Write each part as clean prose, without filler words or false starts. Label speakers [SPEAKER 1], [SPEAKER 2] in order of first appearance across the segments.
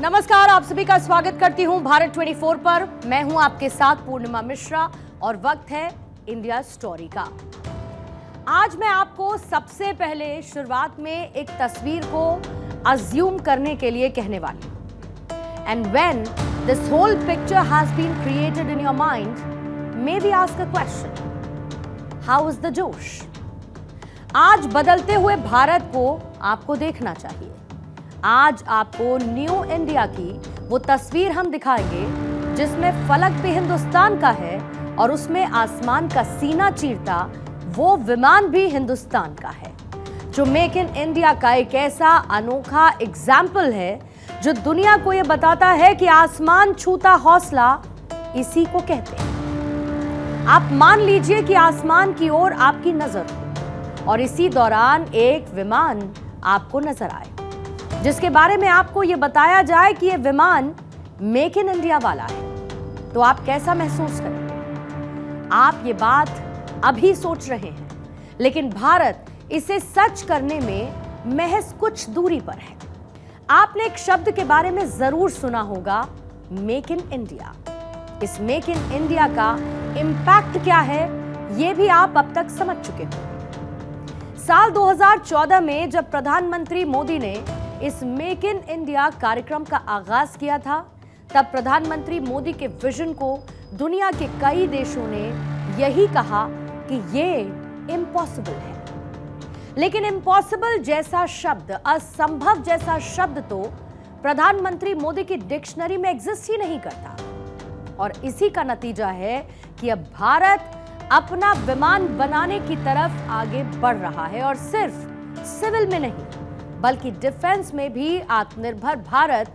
[SPEAKER 1] नमस्कार, आप सभी का स्वागत करती हूं भारत 24 पर। मैं हूं आपके साथ पूर्णिमा मिश्रा और वक्त है इंडिया स्टोरी का। आज मैं आपको सबसे पहले शुरुआत में एक तस्वीर को अज्यूम करने के लिए कहने वाली हूं। And when this whole picture has been created in your mind, maybe ask a question, how is the जोश? आज बदलते हुए भारत को आपको देखना चाहिए। आज आपको न्यू इंडिया की वो तस्वीर हम दिखाएंगे जिसमें फलक भी हिंदुस्तान का है और उसमें आसमान का सीना चीरता वो विमान भी हिंदुस्तान का है, जो मेक इन इंडिया का एक ऐसा अनोखा एग्जाम्पल है जो दुनिया को ये बताता है कि आसमान छूता हौसला इसी को कहते हैं। आप मान लीजिए कि आसमान की ओर आपकी नजर हो और इसी दौरान एक विमान आपको नजर आए जिसके बारे में आपको यह बताया जाए कि यह विमान मेक इन इंडिया वाला है, तो आप कैसा महसूस करेंगे? आप ये बात अभी सोच रहे हैं, लेकिन भारत इसे सच करने में महज कुछ दूरी पर है। आपने एक शब्द के बारे में जरूर सुना होगा, मेक इन इंडिया। इस मेक इन इंडिया का इंपैक्ट क्या है, यह भी आप अब तक समझ चुके होंगे। साल 2014 में जब प्रधानमंत्री मोदी ने इस मेक इन इंडिया कार्यक्रम का आगाज किया था, तब प्रधानमंत्री मोदी के विजन को दुनिया के कई देशों ने यही कहा कि ये इम्पॉसिबल है। लेकिन इम्पॉसिबल जैसा शब्द, असंभव जैसा शब्द तो प्रधानमंत्री मोदी की डिक्शनरी में एग्जिस्ट ही नहीं करता। और इसी का नतीजा है कि अब भारत अपना विमान बनाने की तरफ आगे बढ़ रहा है, और सिर्फ सिविल में नहीं बल्कि डिफेंस में भी आत्मनिर्भर भारत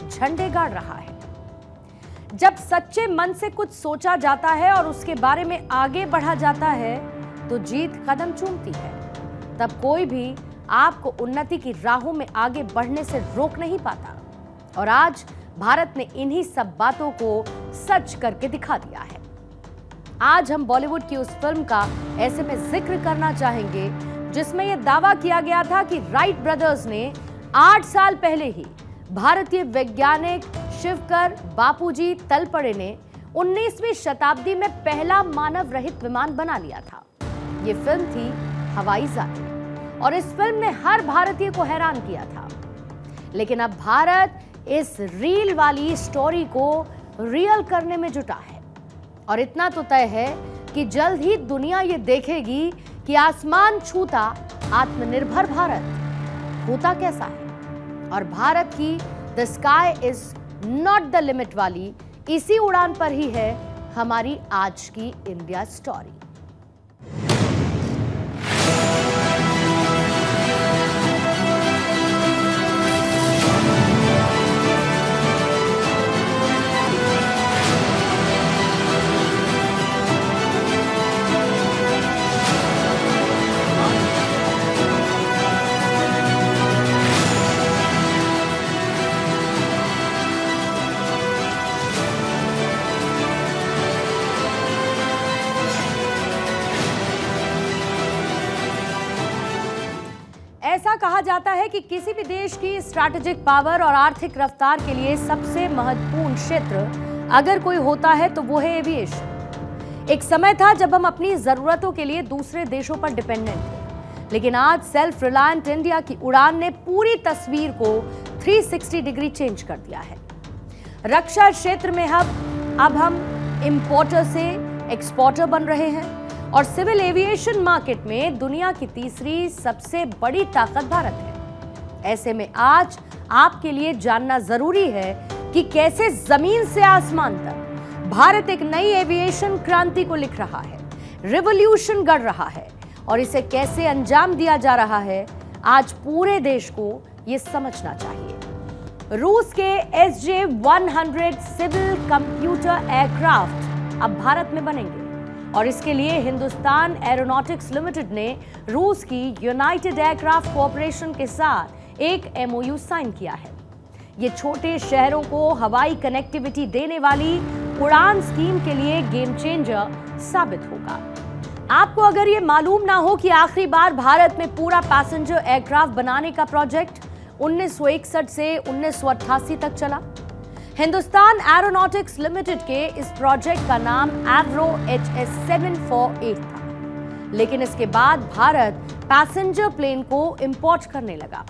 [SPEAKER 1] झंडे गाड़ रहा है। जब सच्चे मन से कुछ सोचा जाता है और उसके बारे में आगे बढ़ा जाता है तो जीत कदम चूमती है। तब कोई भी आपको उन्नति की राहों में आगे बढ़ने से रोक नहीं पाता। और आज भारत ने इन्हीं सब बातों को सच करके दिखा दिया है। आज हम बॉलीवुड की उस फिल्म का ऐसे में जिक्र करना चाहेंगे जिसमें यह दावा किया गया था कि राइट ब्रदर्स ने 8 साल पहले ही भारतीय वैज्ञानिक शिवकर बापूजी तलपड़े ने 19वीं शताब्दी में पहला मानव रहित विमान बना लिया था। यह फिल्म थी हवाई जहाज, और इस फिल्म ने हर भारतीय को हैरान किया था। लेकिन अब भारत इस रील वाली स्टोरी को रियल करने में जुटा है, और इतना तो तय है कि जल्द ही दुनिया ये देखेगी कि आसमान छूता आत्मनिर्भर भारत होता कैसा है। और भारत की the sky is not the limit वाली इसी उड़ान पर ही है हमारी आज की इंडिया स्टोरी। ऐसा कहा जाता है कि किसी भी देश की स्ट्रैटेजिक पावर और आर्थिक रफ्तार के लिए सबसे महत्वपूर्ण क्षेत्र अगर कोई होता है तो वो है एविएशन। एक समय था जब हम अपनी जरूरतों के लिए दूसरे देशों पर डिपेंडेंट थे, लेकिन आज सेल्फ रिलायंट इंडिया की उड़ान ने पूरी तस्वीर को 360 डिग्री चेंज कर दिया है। रक्षा क्षेत्र में अब हम इंपोर्टर से एक्सपोर्टर बन रहे हैं, और सिविल एविएशन मार्केट में दुनिया की तीसरी सबसे बड़ी ताकत भारत है। ऐसे में आज आपके लिए जानना जरूरी है कि कैसे जमीन से आसमान तक भारत एक नई एविएशन क्रांति को लिख रहा है, रिवॉल्यूशन गढ़ रहा है, और इसे कैसे अंजाम दिया जा रहा है। आज पूरे देश को यह समझना चाहिए। रूस के SJ-100 सिविल कंप्यूटर एयरक्राफ्ट अब भारत में बनेंगे, और इसके लिए हिंदुस्तान एरोनॉटिक्स लिमिटेड ने रूस की यूनाइटेड एयरक्राफ्ट कॉरपोरेशन के साथ एक MOU साइन किया है। ये छोटे शहरों को हवाई कनेक्टिविटी देने वाली उड़ान स्कीम के लिए गेम चेंजर साबित होगा। आपको अगर ये मालूम ना हो कि आखिरी बार भारत में पूरा पैसेंजर एयरक्राफ्ट बनाने का प्रोजेक्ट 1961 से 1988 तक चला। हिंदुस्तान एरोनॉटिक्स लिमिटेड के इस प्रोजेक्ट का नाम एवरो HS-748 था, लेकिन इसके बाद भारत पैसेंजर प्लेन को इंपोर्ट करने लगा।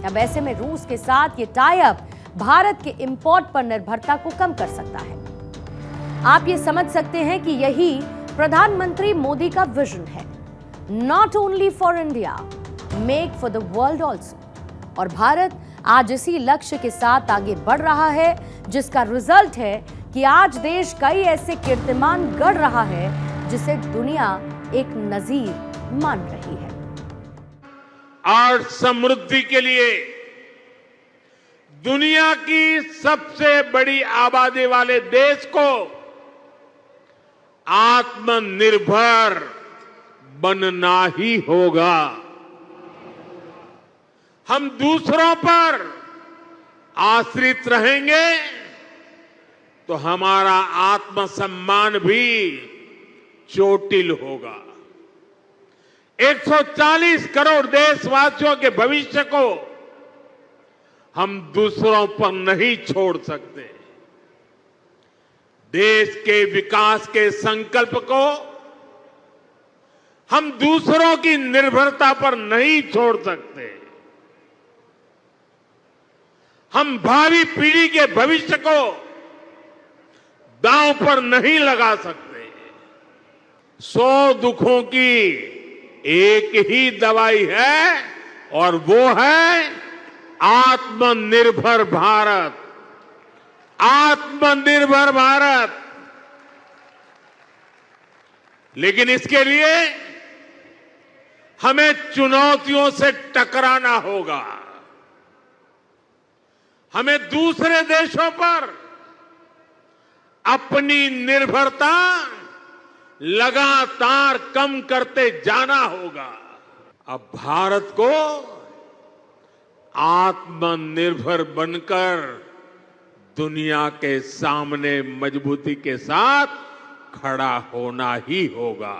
[SPEAKER 1] अब ऐसे में रूस के साथ ये टाई अप भारत के इंपोर्ट पर निर्भरता को कम कर सकता है। आप ये समझ सकते हैं कि यही प्रधानमंत्री मोदी का विजन है, not only for India, make for the world also. और भारत आज इसी लक्ष्य के साथ आगे बढ़ रहा है, जिसका रिजल्ट है कि आज देश कई ऐसे कीर्तिमान गढ़ रहा है जिसे दुनिया एक नजीर मान रही है।
[SPEAKER 2] और समृद्धि के लिए दुनिया की सबसे बड़ी आबादी वाले देश को आत्मनिर्भर बनना ही होगा। हम दूसरों पर आश्रित रहेंगे तो हमारा आत्मसम्मान भी चोटिल होगा। 140 करोड़ देशवासियों के भविष्य को हम दूसरों पर नहीं छोड़ सकते। देश के विकास के संकल्प को हम दूसरों की निर्भरता पर नहीं छोड़ सकते। हम भावी पीढ़ी के भविष्य को दांव पर नहीं लगा सकते। 100 दुखों की एक ही दवाई है और वो है आत्मनिर्भर भारत। आत्मनिर्भर भारत। लेकिन इसके लिए हमें चुनौतियों से टकराना होगा। हमें दूसरे देशों पर अपनी निर्भरता लगातार कम करते जाना होगा। अब भारत को आत्मनिर्भर बनकर दुनिया के सामने मजबूती के साथ खड़ा होना ही होगा।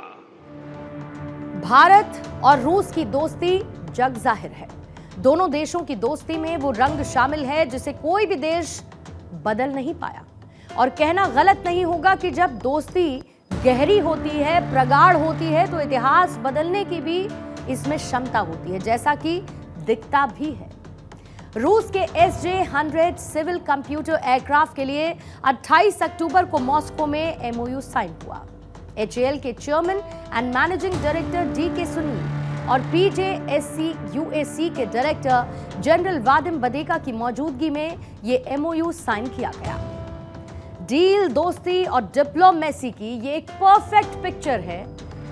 [SPEAKER 1] भारत और रूस की दोस्ती जग जाहिर है। दोनों देशों की दोस्ती में वो रंग शामिल है जिसे कोई भी देश बदल नहीं पाया। और कहना गलत नहीं होगा कि जब दोस्ती गहरी होती है, प्रगाढ़ होती है, तो इतिहास बदलने की भी इसमें क्षमता होती है, जैसा कि दिखता भी है। रूस के SJ-100 सिविल कंप्यूटर एयरक्राफ्ट के लिए 28 अक्टूबर को मॉस्को में MOU साइन हुआ। HAL के chairman and managing director DK Sunil और PJSC UAC के डायरेक्टर जनरल वादिम बदेका की मौजूदगी में ये MOU साइन किया गया। डील, दोस्ती और डिप्लोमेसी की ये एक परफेक्ट पिक्चर है।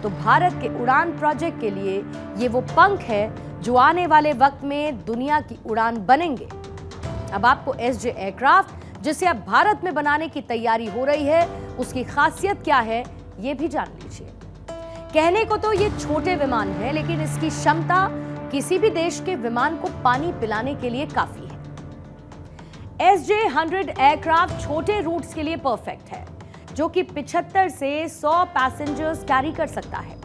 [SPEAKER 1] तो भारत के उड़ान प्रोजेक्ट के लिए ये वो पंख है जो आने वाले वक्त में दुनिया की उड़ान बनेंगे। अब आपको SJ एयरक्राफ्ट जिसे अब भारत में बनाने की तैयारी हो रही है, उसकी खासियत क्या है ये भी जान लीजिए। कहने को तो ये छोटे विमान है, लेकिन इसकी क्षमता किसी भी देश के विमान को पानी पिलाने के लिए काफी है। SJ-100 एयरक्राफ्ट छोटे रूट्स के लिए परफेक्ट है, जो कि 75 से 100 पैसेंजर्स कैरी कर सकता है।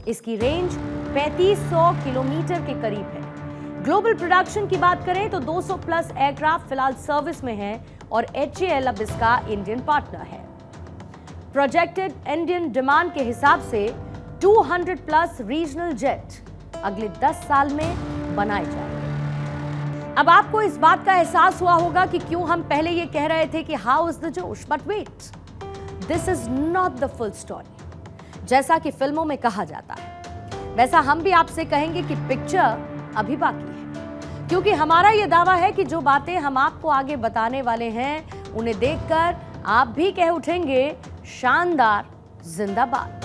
[SPEAKER 1] इसकी रेंज 3500 किलोमीटर के करीब है। ग्लोबल प्रोडक्शन की बात करें तो 200 प्लस एयरक्राफ्ट फिलहाल सर्विस में है और HAL अब इसका इंडियन पार्टनर है। प्रोजेक्टेड इंडियन डिमांड के हिसाब से 200 प्लस रीजनल जेट अगले 10 साल में बनाए जाएंगे। अब आपको इस बात का एहसास हुआ होगा कि क्यों हम पहले ये कह रहे थे कि हाउ इज द जोश, but wait, this is not the full story. जैसा कि फिल्मों में कहा जाता है, वैसा हम भी आपसे कहेंगे कि पिक्चर अभी बाकी है, क्योंकि हमारा यह दावा है कि जो बातें हम आपको आगे बताने वाले हैं उन्हें देखकर आप भी कह उठेंगे शानदार जिंदाबाद।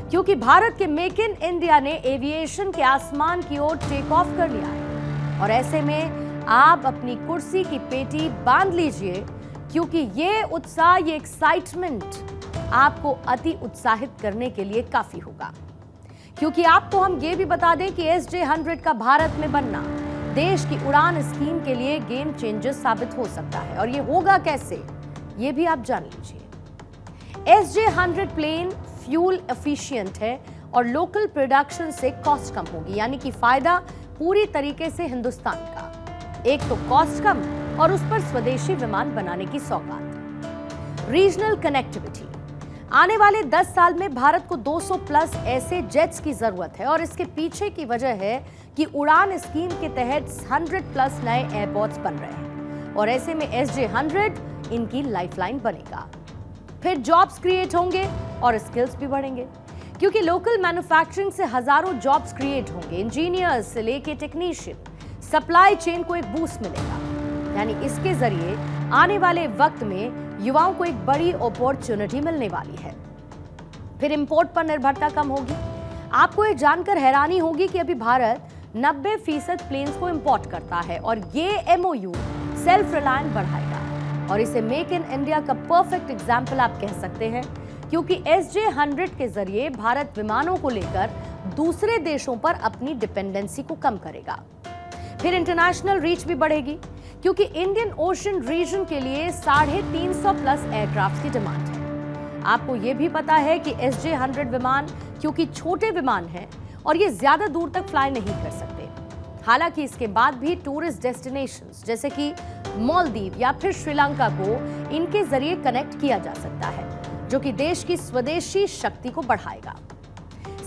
[SPEAKER 1] क्योंकि भारत के मेक इन इंडिया ने एविएशन के आसमान की ओर टेक ऑफ कर लिया है। और ऐसे में आप अपनी कुर्सी की पेटी बांध लीजिए, क्योंकि ये उत्साह, ये एक्साइटमेंट आपको अति उत्साहित करने के लिए काफी होगा। क्योंकि आपको हम ये भी बता दें कि SJ-100 का भारत में बनना देश की उड़ान स्कीम के लिए गेम चेंजर साबित हो सकता है। और ये होगा कैसे, ये भी आप जान लीजिए। SJ-100 प्लेन फ्यूल एफिशिएंट है और लोकल प्रोडक्शन से कॉस्ट कम होगी, यानी कि फायदा पूरी तरीके से हिंदुस्तान का। एक तो कॉस्ट कम और उस पर स्वदेशी विमान बनाने की सौगात। Regional connectivity. आने वाले 10 साल में भारत को 200 प्लस ऐसे जेट्स की जरूरत है और इसके पीछे की वजह है कि उड़ान स्कीम के तहत 100 प्लस नए एयरपोर्ट्स बन रहे हैं और ऐसे में SJ100 इनकी लाइफलाइन बनेगा। फिर जॉब्स क्रिएट होंगे और स्किल्स भी बढ़ेंगे क्योंकि लोकल मैन्युफैक्चरिंग से हजारों जॉब्स क्रिएट होंगे। इंजीनियर्स से लेके टेक्नीशियन, सप्लाई चेन को एक बूस्ट मिलेगा। यानी इसके जरिए आने वाले वक्त में युवाओं को एक बड़ी अपॉर्चुनिटी मिलने वाली है। फिर इंपोर्ट पर निर्भरता कम होगी। आपको ये जानकर हैरानी होगी कि अभी भारत 90% प्लेन्स को इंपोर्ट करता है और ये MOU सेल्फ रिलायंस बढ़ाएगा और इसे मेक इन इंडिया का परफेक्ट एग्जाम्पल आप कह सकते हैं क्योंकि SJ100 के जरिए भारत विमानों को लेकर दूसरे देशों पर अपनी डिपेंडेंसी को कम करेगा। फिर इंटरनेशनल रीच भी बढ़ेगी क्योंकि इंडियन ओशन रीजन के लिए 350 प्लस एयरक्राफ्ट की डिमांड है। आपको यह भी पता है कि SJ100 विमान क्योंकि छोटे विमान हैं और ये ज्यादा दूर तक फ्लाई नहीं कर सकते। हालांकि इसके बाद भी टूरिस्ट डेस्टिनेशंस जैसे कि मालदीव या फिर श्रीलंका को इनके जरिए कनेक्ट किया जा सकता है जो कि देश की स्वदेशी शक्ति को बढ़ाएगा।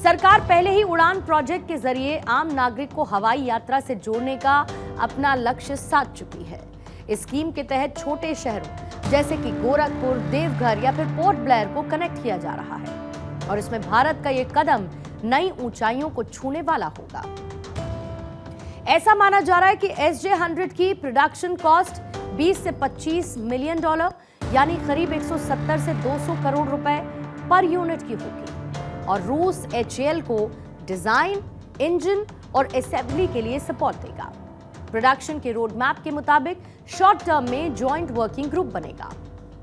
[SPEAKER 1] सरकार पहले ही उड़ान प्रोजेक्ट के जरिए आम नागरिक को हवाई यात्रा से जोड़ने का अपना लक्ष्य साध चुकी है। इस स्कीम के तहत छोटे शहरों जैसे कि गोरखपुर, देवघर या फिर पोर्ट ब्लेयर को कनेक्ट किया जा रहा है और इसमें भारत का ये कदम नई ऊंचाइयों को छूने वाला होगा। ऐसा माना जा रहा है कि SJ100 की प्रोडक्शन कॉस्ट 20 से 25 मिलियन डॉलर यानी करीब 170 से 200 करोड़ रुपए पर यूनिट की होगी और रूस HAL को डिजाइन, इंजन और असेंबली के लिए सपोर्ट देगा। प्रोडक्शन के रोड मैप के मुताबिक शॉर्ट टर्म में जॉइंट वर्किंग ग्रुप बनेगा।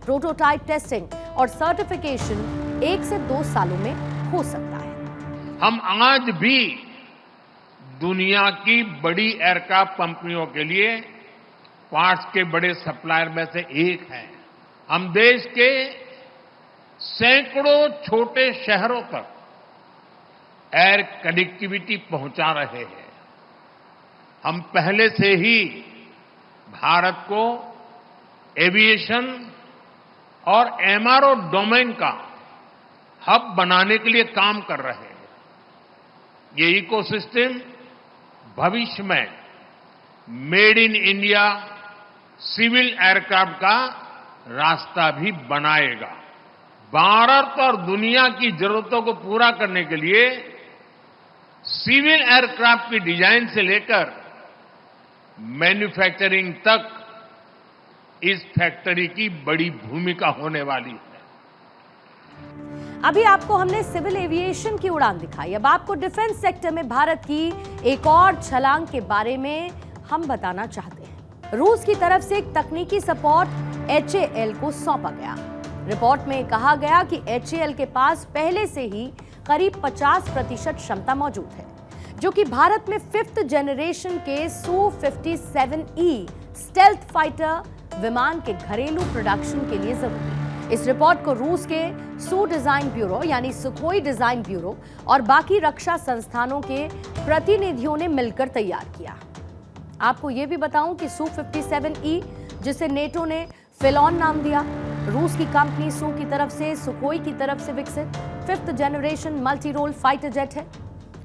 [SPEAKER 1] प्रोटोटाइप टेस्टिंग और सर्टिफिकेशन 1 से 2 सालों में हो सकता है।
[SPEAKER 2] हम आज भी दुनिया की बड़ी एयरक्राफ्ट कंपनियों के लिए पार्ट्स के बड़े सप्लायर में से एक हैं। हम देश के सैकड़ों छोटे शहरों तक एयर कनेक्टिविटी पहुंचा रहे हैं। हम पहले से ही भारत को एविएशन और MRO डोमेन का हब बनाने के लिए काम कर रहे हैं। ये इकोसिस्टम भविष्य में made in India civil aircraft का रास्ता भी बनाएगा। भारत और दुनिया की जरूरतों को पूरा करने के लिए सिविल एयरक्राफ्ट की डिजाइन से लेकर मैन्युफैक्चरिंग तक इस फैक्ट्री की बड़ी भूमिका होने वाली है।
[SPEAKER 1] अभी आपको हमने सिविल एविएशन की उड़ान दिखाई, अब आपको डिफेंस सेक्टर में भारत की एक और छलांग के बारे में हम बताना चाहते हैं। रूस की तरफ से एक तकनीकी सपोर्ट HAL को सौंपा गया। रिपोर्ट में कहा गया कि HAL के पास पहले से ही करीब 50% क्षमता मौजूद है जो कि भारत में 5th जनरेशन के Su-57E स्टेल्थ फाइटर विमान के घरेलू प्रोडक्शन के लिए जरूरी है। इस रिपोर्ट को रूस के सू डिजाइन ब्यूरो यानी सुखोई डिजाइन ब्यूरो और बाकी रक्षा संस्थानों के प्रतिनिधियों ने मिलकर तैयार किया। आपको यह भी बताऊं कि Su-57E जिसे नेटो ने फिलॉन नाम दिया, रूस की कंपनी सू की तरफ से सुखोई की तरफ से विकसित 5th generation multi role fighter jet है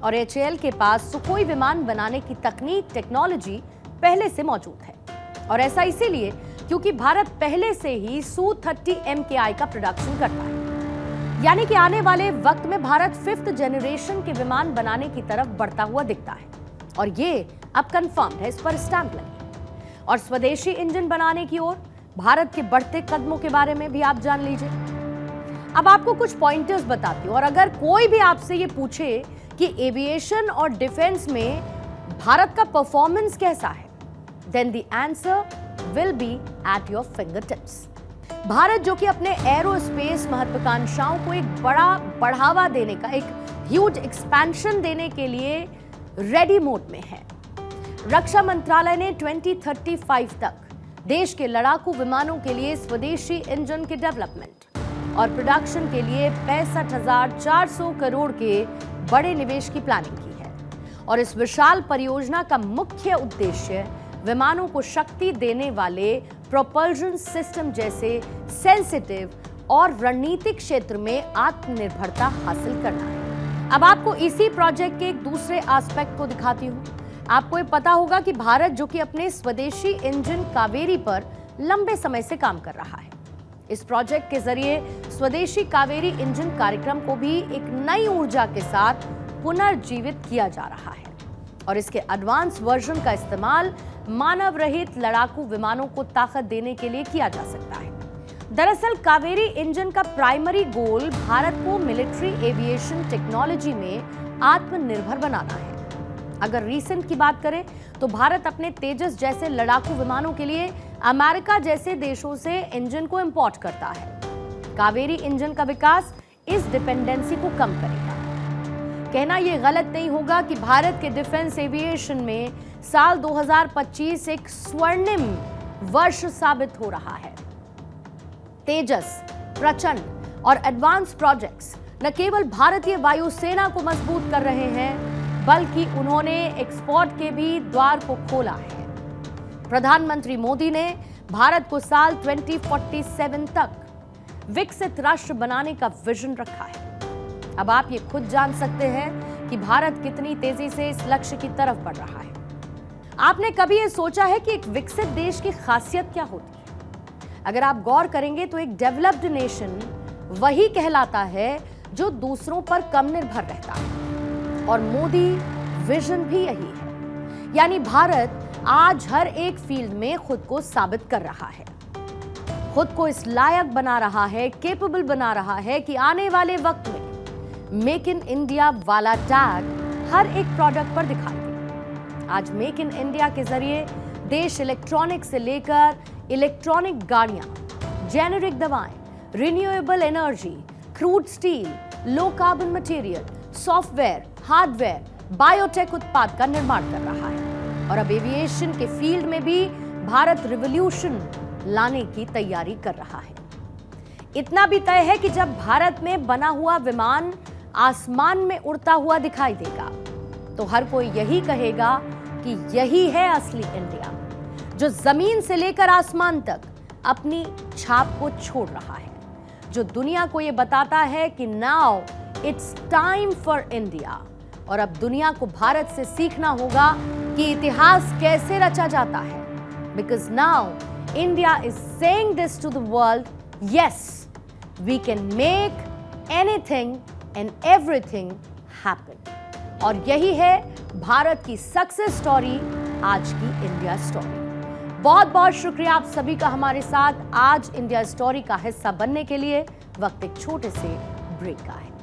[SPEAKER 1] और HAL के पास सुखोई विमान बनाने की तकनीक टेक्नोलॉजी पहले से मौजूद है और ऐसा इसीलिए क्योंकि भारत पहले से ही Su-30 MKI का प्रोडक्शन करता है। यानी कि आने वाले वक्त में भारत 5th जनरेशन के विमान बनाने की तरफ बढ़ता हुआ दिखता है और ये अब कंफर्म है, इस पर स्टैंप लगी। और स्वदेशी इंजन बनाने की ओर भारत के बढ़ते कदमों के बारे में भी आप जान लीजिए। अब आपको कुछ पॉइंटर्स बताती हूं और अगर कोई भी आपसे ये पूछे कि एविएशन और डिफेंस में भारत का परफॉर्मेंस कैसा है, then the answer will be at your finger tips. Bharat जो कि अपने एरोस्पेस महत्वाकांक्षाओं को एक बड़ा बढ़ावा देने का, एक ह्यूज एक्सपेंशन देने के लिए रेडी मोड में है। रक्षा मंत्रालय ने 2035 तक देश के लड़ाकू विमानों के लिए स्वदेशी इंजन के डेवलपमेंट और प्रोडक्शन के लिए 65,400 करोड़ के बड़े निवेश की प्लानिंग की है और इस विशाल परियोजना का मुख्य उद्देश्य विमानों को शक्ति देने वाले प्रोपल्शन सिस्टम जैसे सेंसिटिव और रणनीतिक क्षेत्र में आत्मनिर्भरता हासिल करना है। अब आपको इसी प्रोजेक्ट के एक दूसरे एस्पेक्ट को दिखाती हूं। आपको ये पता होगा कि भारत, जो कि अपने स्वदेशी इंजन कावेरी पर लंबे समय से काम कर रहा है, इस प्रोजेक्ट के जरिए स्वदेशी कावेरी इंजन कार्यक्रम को भी एक नई ऊर्जा के साथ पुनर्जीवित किया जा रहा है और इसके एडवांस वर्जन का इस्तेमाल मानव रहित लड़ाकू विमानों को ताकत देने के लिए किया जा सकता है। दरअसल कावेरी इंजन का प्राइमरी गोल भारत को मिलिट्री एविएशन टेक्नोलॉजी में आत्मनिर्भर बनाना है। अगर रीसेंट की बात करें तो भारत अपने तेजस जैसे लड़ाकू विमानों के लिए अमेरिका जैसे देशों से इंजन को इंपोर्ट करता है। कावेरी इंजन का विकास इस डिपेंडेंसी को कम करेगा। कहना यह गलत नहीं होगा कि भारत के डिफेंस एविएशन में साल 2025 एक स्वर्णिम वर्ष साबित हो रहा है। तेजस, प्रचंड और एडवांस प्रोजेक्ट्स न केवल भारतीय वायुसेना को मजबूत कर रहे हैं, बल्कि उन्होंने एक्सपोर्ट के भी द्वार को खोला है। प्रधानमंत्री मोदी ने भारत को साल 2047 तक विकसित राष्ट्र बनाने का विजन रखा है। अब आप ये खुद जान सकते हैं कि भारत कितनी तेजी से इस लक्ष्य की तरफ बढ़ रहा है। आपने कभी ये सोचा है कि एक विकसित देश की खासियत क्या होती है? अगर आप गौर करेंगे तो एक डेवलप्ड नेशन वही कहलाता है जो दूसरों पर कम निर्भर रहता है, और मोदी विजन भी यही है। यानी भारत आज हर एक फील्ड में खुद को साबित कर रहा है, खुद को इस लायक बना रहा है, कैपेबल बना रहा है कि आने वाले वक्त में मेक इन इंडिया वाला टैग हर एक प्रोडक्ट पर दिखाई दे। आज मेक इन इंडिया के जरिए देश इलेक्ट्रॉनिक से लेकर इलेक्ट्रॉनिक गाड़ियां, जेनेरिक दवाएं, renewable energy, crude steel, low carbon material, software, hardware, biotech उत्पाद का निर्माण कर रहा है। और अब एविएशन के फील्ड में भी भारत रिवॉल्यूशन लाने की तैयारी कर रहा है। इतना भी तय है कि जब भारत में बना हुआ विमान आसमान में उड़ता हुआ दिखाई देगा तो हर कोई यही कहेगा कि यही है असली इंडिया, जो जमीन से लेकर आसमान तक अपनी छाप को छोड़ रहा है, जो दुनिया को यह बताता है कि now it's time for India. और अब दुनिया को भारत से सीखना होगा कि इतिहास कैसे रचा जाता है, because now India is saying this to the world, yes we can make anything and everything happen. और यही है भारत की सक्सेस स्टोरी, आज की इंडिया स्टोरी। बहुत बहुत शुक्रिया आप सभी का हमारे साथ आज इंडिया स्टोरी का हिस्सा बनने के लिए। वक्त एक छोटे से ब्रेक का है।